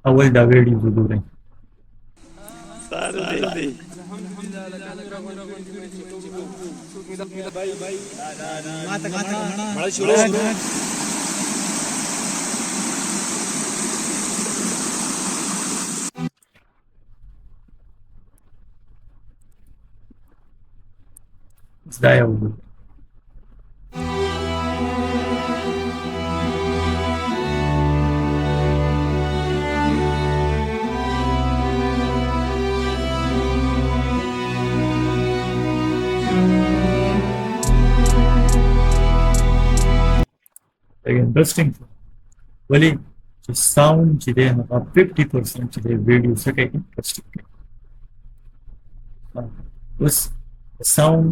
أول دا فيديو ضروري. دا یو دی. Interesting. ولې چې ساوند چې دی هغه 50% چې دی ویډیو څه کوي انټرسټینګ کوي. اوس ساوند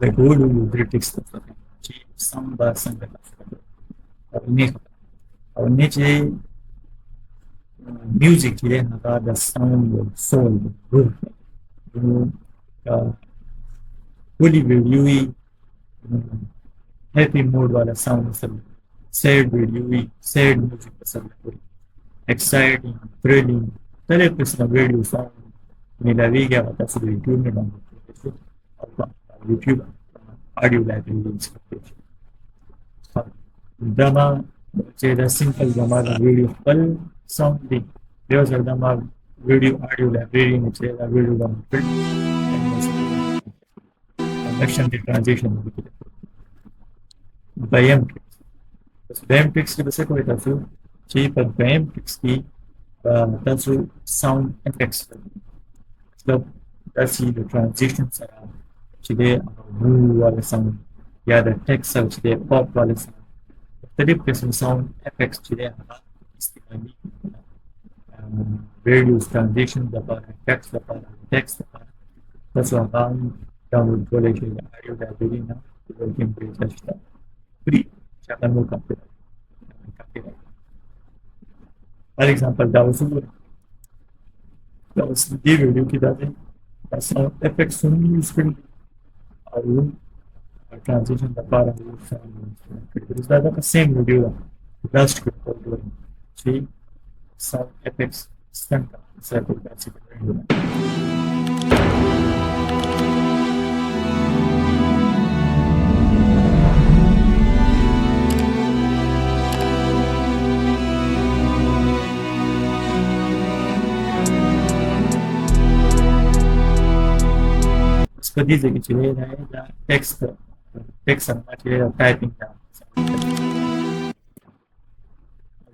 د ګولو یو کرټیکس ته چې ساوند به څنګه او نه چې میوزیک چې دی هغه د ساوند او سول روح نو ولې ویډیو وي هیپي موډ والا ساوند سره sad video sad music पसंद है exciting thrilling तरह किस्म वीडियो सॉन्ग मिलावी गया होता है यूट्यूब में डाउनलोड करके और यूट्यूब ऑडियो लाइब्रेरी दमा चेहरा सिंपल हमारा वीडियो पल सॉन्ग भी जो दमा वीडियो ऑडियो लाइब्रेरी में चेहरा वीडियो डाउनलोड कनेक्शन की transition BAM بس BAM tricks کې څه کوي تاسو چې په BAM tricks کې تاسو sound effects مطلب تاسو د transition سره چې د وو والا sound یا د text سره چې د pop والا sound مختلف قسم sound effects چې د هغه استعمالي various transition لپاره text لپاره text لپاره تاسو هغه ډاونلوډ کولای شئ د audio library نه working page شته free akan mau copyright. For example, that was the video kita ada sound effects only use kari aru transition da para sound use that the same video last video see sound effects stunt circle that's it. په دې ځای کې چې دا ټیکسټ سره چې ټایپینګ دا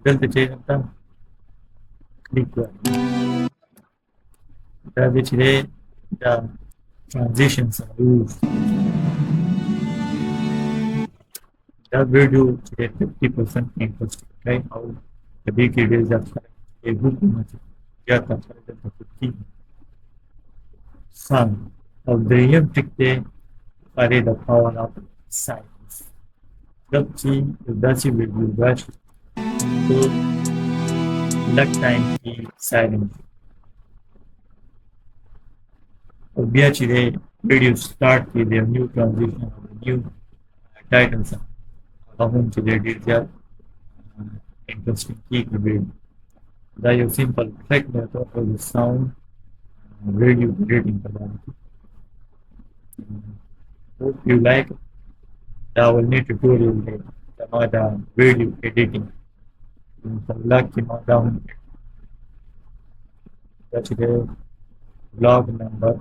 دلته چې دا کلیک دا چې دا transition سره دا ویډیو چې 50% انټرسټ کوي او د دې کې ډېر ځات یې ګوتو یا تاسو د پټي سم of the trick they are the power of silence. That's it will be rushed to let time be silent. Obviously, video start with their new transition of the new titles. According to their detail, interesting key to read. That is simple effect that of the sound radio reading capacity. Hope you like it. I will need tutorial about the video editing. Luck down. That's the vlog number